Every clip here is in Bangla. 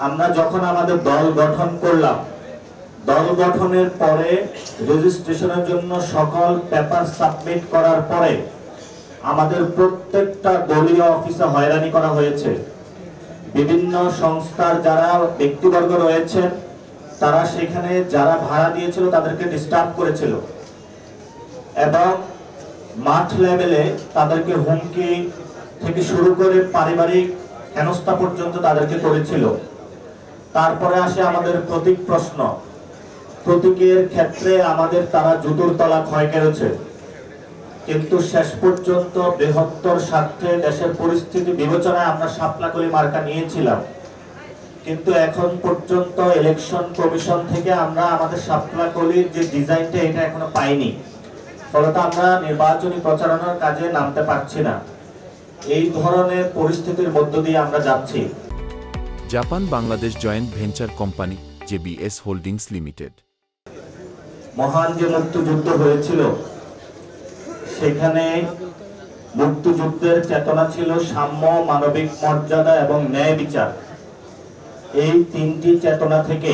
আমরা যখন আমাদের দল গঠন করলাম, দল গঠনের পরে রেজিস্ট্রেশনের জন্য সকল পেপার সাবমিট করার পরে আমাদের প্রত্যেকটা দলীয় অফিসে হয়রানি করা হয়েছে। বিভিন্ন সংস্থার যারা ব্যক্তিবর্গ রয়েছে তারা সেখানে যারা ভাড়া দিয়েছিল তাদেরকে ডিস্টার্ব করেছিল এবং মাঠ লেভেলে তাদেরকে হুমকি থেকে শুরু করে পারিবারিক হেনস্থা পর্যন্ত তাদেরকে করেছিল। তারপরে আসে আমাদের প্রতীক প্রশ্ন। প্রতীকের ক্ষেত্রে আমাদের তারা জুতোর তলা ক্ষয় করেছে, কিন্তু শেষ পর্যন্ত বৃহত্তর স্বার্থে দেশের পরিস্থিতি বিবেচনায় আমরা শাপলাকলি মার্কা নিয়েছিলাম, কিন্তু এখন পর্যন্ত ইলেকশন কমিশন থেকে আমরা আমাদের শাপলাকলির যে ডিজাইনটা এটা এখনো পাইনি। ফলত আমরা নির্বাচনী প্রচারণার কাজে নামতে পারছি না। এই ধরনের পরিস্থিতির মধ্য দিয়ে আমরা যাচ্ছি। Japan Bangladesh joint venture company JBS holdings limited. মহান যে মুক্তিযুদ্ধ হয়েছিল সেখানে মুক্তিযুদ্ধের চেতনা ছিল সাম্য, মানবিক মর্যাদা এবং ন্যায় বিচার। এই তিনটি চেতনা থেকে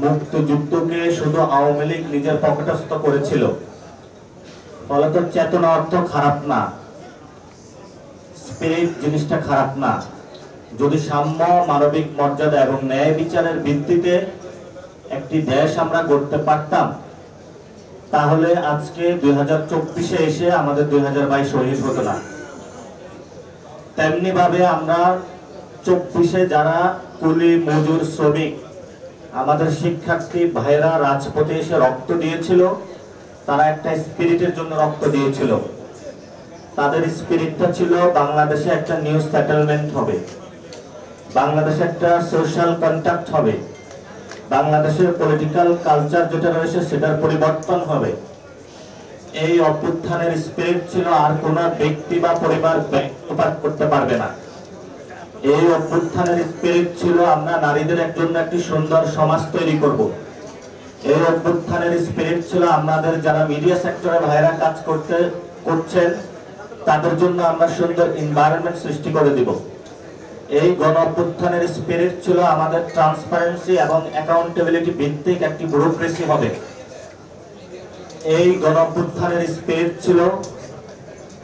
মুক্তিযুদ্ধকে শুধু আওয়ামী লীগ নিজের পকেটস্থ করেছিল। ফলত চেতনা অর্থ খারাপ না, স্পিরিট জিনিসটা খারাপ না। যদি সাম্য, মানবিক মর্যাদা এবং ন্যায় বিচারের ভিত্তিতে একটি দেশ আমরা গড়তে পারতাম, তাহলে আজকে 2024-এ এসে আমাদের 2022 শহীদ হতো না। তেমনি ভাবে আমরা 24-এ যারা কুলি, মজুর, শ্রমিক, আমাদের শিক্ষার্থী ভাইরা রাজপথে এসে রক্ত দিয়েছিল, তারা একটা স্পিরিটের জন্য রক্ত দিয়েছিল। তাদের স্পিরিটটা ছিল বাংলাদেশে একটা নিউ সেটেলমেন্ট হবে, বাংলাদেশে একটা সোশ্যাল কন্ট্যাক্ট হবে, বাংলাদেশের পলিটিক্যাল কালচার যেটা রয়েছে সেটার পরিবর্তন হবে। এই অভ্যুত্থানের স্পিরিট ছিল, আর কোন ব্যক্তি বা পরিবার ব্যক্তপাত করতে পারবে না। এই অভ্যুত্থানের স্পিরিট ছিল আমরা নারীদের জন্য একটি সুন্দর সমাজ তৈরি করব। এই অভ্যুত্থানের স্পিরিট ছিল আমাদের যারা মিডিয়া সেক্টরে ভাইরা কাজ করছেন তাদের জন্য আমরা সুন্দর এনভায়রনমেন্ট সৃষ্টি করে দিব। এই গণ অভ্যুত্থানের স্পিরিট ছিল আমাদের ট্রান্সপারেন্সি এবং অ্যাকাউন্টেবিলিটি ভিত্তিক একটি ব্যুরোক্রেসি হবে। এই গণ অভ্যুত্থানের স্পিরিট ছিল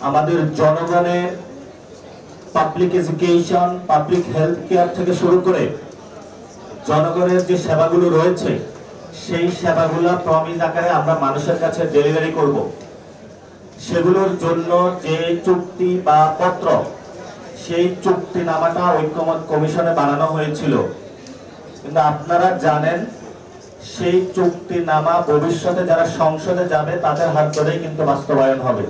আমাদের জনগণের public education, public health care থেকে শুরু করে জনগণের যে সেবাগুলো রয়েছে সেই সেবাগুলো প্রমিস আকারে আমরা মানুষের কাছে ডেলিভারি করব। সেগুলোর জন্য যে চুক্তি বা পত্র, সেই চুক্তিনামাটা ঐক্যমত কমিশনে বানানো হয়েছিল, কিন্তু আপনারা জানেন সেই চুক্তিনামা ভবিষ্যতে যারা সংসদে যাবে তাদের হাত ধরেই কিন্তু বাস্তবায়ন হবে।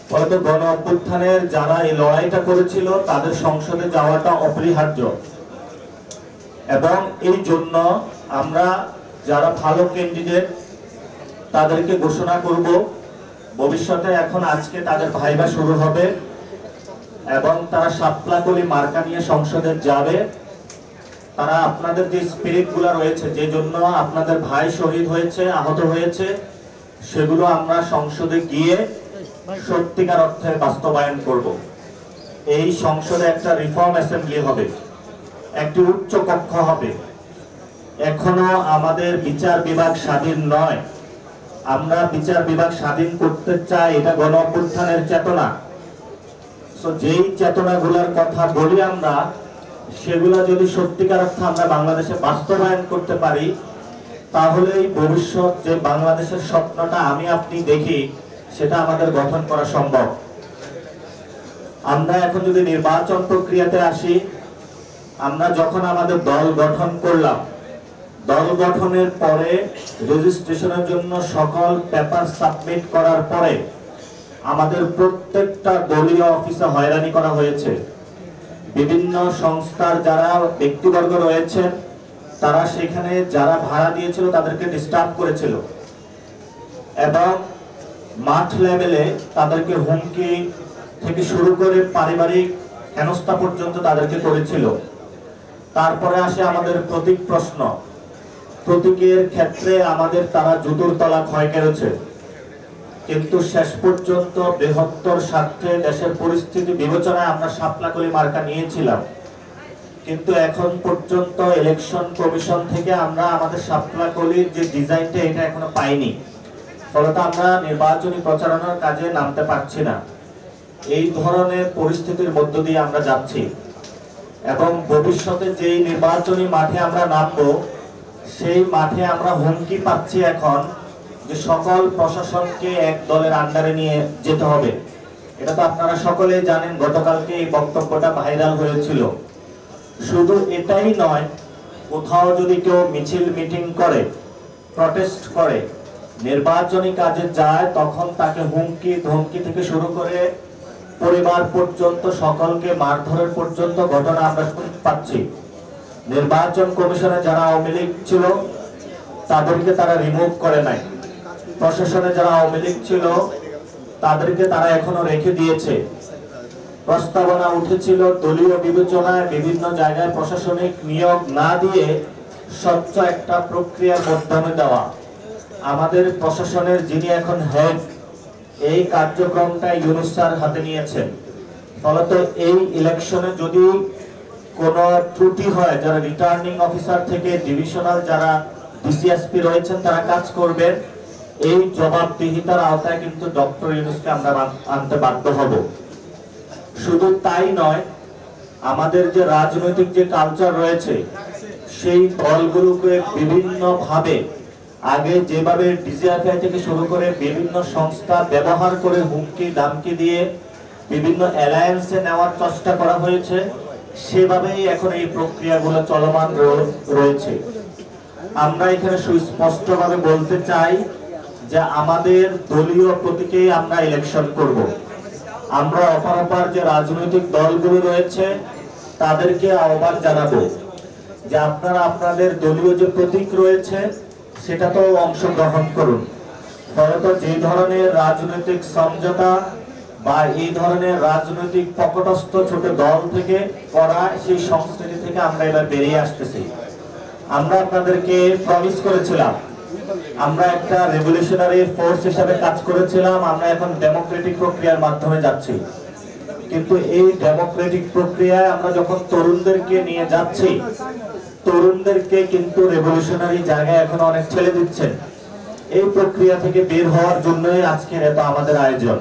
ফলে গণ অভ্যুত্থানের যারা এই লড়াইটা করেছিল তাদের সংসদে যাওয়াটা অপরিহার্য, এবং এই জন্য আমরা যারা ভালো ক্যান্ডিডেট তাদেরকে ঘোষণা করব ভবিষ্যতে। এখন আজকে তাদের ভাইবা শুরু হবে এবং তারা শাপলাকলি মার্কা নিয়ে সংসদে যাবে। তারা আপনাদের যে স্পিরিট গুলা রয়েছে, যে জন্য আপনাদের ভাই শহীদ হয়েছে, আহত হয়েছে, সেগুলো আমরা সংসদে গিয়ে সত্যিকার অর্থে বাস্তবায়ন করব। এই সংসদে একটা রিফর্ম অ্যাসেম্বলি হবে, একটি উচ্চ কক্ষ হবে। এখনো আমাদের বিচার বিভাগ স্বাধীন নয়। আমরা বিচার বিভাগ স্বাধীন করতে চাই, এটা গণ অভ্যুত্থানের চেতনা। যেই চেতনাগুলোর কথা বলি আমরা, সেগুলো যদি সত্যিকার অর্থে আমরা বাংলাদেশে বাস্তবায়ন করতে পারি, তাহলেই ভবিষ্যৎ যে বাংলাদেশের স্বপ্নটা আমি আপনি দেখি সেটা আমাদের গঠন করা সম্ভব। আমরা এখন যদি নির্বাচন প্রক্রিয়াতে আসি, আমরা যখন আমাদের দল গঠন করলাম, দল গঠনের পরে রেজিস্ট্রেশনের জন্য সকল পেপার সাবমিট করার পরে আমাদের প্রত্যেকটা দলীয় অফিসে হয়রানি করা হয়েছে। বিভিন্ন সংস্থার যারা ব্যক্তিবর্গ রয়েছে তারা সেখানে যারা ভাড়া দিয়েছিল তাদেরকে ডিস্টার্ব করেছিল এবং মাঠ লেভেলে তাদেরকে হুমকি থেকে শুরু করে পারিবারিক হেনস্থা পর্যন্ত তাদেরকে করেছিল। তারপরে আসে আমাদের প্রতীক প্রশ্ন। প্রতীকের ক্ষেত্রে আমাদের তারা জুতোর তলা ক্ষয় করেছে, কিন্তু শেষ পর্যন্ত বৃহত্তর স্বার্থে দেশের পরিস্থিতি বিবেচনায় আমরা শাপলাকলি মার্কা নিয়েছিলাম, কিন্তু এখন পর্যন্ত ইলেকশন কমিশন থেকে আমরা আমাদের সাপলাকলির যে ডিজাইনটা এটা এখনো পাইনি। ফলত আমরা নির্বাচনী প্রচারণার কাজে নামতে পারছি না। এই ধরনের পরিস্থিতির মধ্য দিয়ে আমরা যাচ্ছি এবং ভবিষ্যতে যেই নির্বাচনী মাঠে আমরা নামবো সেই মাঠে আমরা হুমকি পাচ্ছি এখন যে সকল প্রশাসনকে এক দলের আন্ডারে নিয়ে যেতে হবে। এটা তো আপনারা সকলেই জানেন, গতকালকে এই বক্তব্যটা ভাইরাল হয়েছিল। শুধু এটাই নয়, কোথাও যদি কেউ মিছিল মিটিং করে, প্রটেস্ট করে, নির্বাচনী কাজে যায়, তখন তাকে হুমকি ধমকি থেকে শুরু করে পরিবার পর্যন্ত সকলকে মারধরের পর্যন্ত ঘটনা আমরা শুনতে পাচ্ছি। নির্বাচন কমিশনে যারা আওয়ামী লীগ ছিল তাদেরকে তারা রিমুভ করে নাই, প্রশাসনে যারা আওয়ামী লীগ ছিল তাদেরকে তারা এখনো রেখে দিয়েছে। প্রস্তাবনা উঠেছিল দলীয় বিবেচনায় বিভিন্ন জায়গায় প্রশাসনিক নিয়োগ না দিয়ে স্বচ্ছ একটা প্রক্রিয়ার মাধ্যমে দেওয়া। আমাদের প্রশাসনের যিনি এখন হেড, এই কার্যক্রমটা ইউনূস স্যার হাতে নিয়েছেন। ফলত এই ইলেকশনে যদি কোনো ত্রুটি হয়, যারা রিটার্নিং অফিসার থেকে ডিভিশনাল যারা ডিসিএসপি রয়েছেন তারা কাজ করবেন, এই জবাবদিহিতার আওতায় কিন্তু ডক্টর ইউনূসকে আমরা আনতে বাধ্য হব। শুধু তাই নয়, আমাদের যে রাজনৈতিক যে কালচার রয়েছে সেই দলগুলোকে বিভিন্ন ভাবে আগে যেভাবে ডিজিএফআই থেকে শুরু করে বিভিন্ন সংস্থা ব্যবহার করে হুমকি দামকি দিয়ে বিভিন্ন অ্যালায়েন্সে নেওয়ার চেষ্টা করা হয়েছে, সেভাবেই এখন এই প্রক্রিয়াগুলো চলমান রয়েছে। আমরা এখানে সুস্পষ্টভাবে বলতে চাই যে আমাদের দলীয় প্রতীকেই আমরা ইলেকশন করব। আমরা অপরাপর যে রাজনৈতিক দলগুলো রয়েছে তাদেরকে আহ্বান জানাবো যে আপনারা আপনাদের দলীয় যে প্রতীক রয়েছে সেটাতেও অংশগ্রহণ করুন। ফলত যে ধরনের রাজনৈতিক সমঝোতা বা এই ধরনের রাজনৈতিক পকটস্থ ছোট দল থেকে করা সেই সংস্কৃতি থেকে আমরা এবার বেরিয়ে আসতেছি। আমরা আপনাদেরকে প্রমিস করেছিলাম, আমরা একটা রেভলিউশনারি ফোর্স হিসেবে কাজ করেছিলাম, আমরা এখন ডেমোক্রেটিক প্রক্রিয়ার মাধ্যমে যাচ্ছি। কিন্তু এই ডেমোক্রেটিক প্রক্রিয়ায় আমরা যখন তরুণদেরকে নিয়ে যাচ্ছি, তরুণদেরকে কিন্তু রেভলিউশনারি জায়গায় এখন অনেক ঠেলে দিচ্ছেন। এই প্রক্রিয়া থেকে বের হওয়ার জন্যই আজকের এত আমাদের আয়োজন।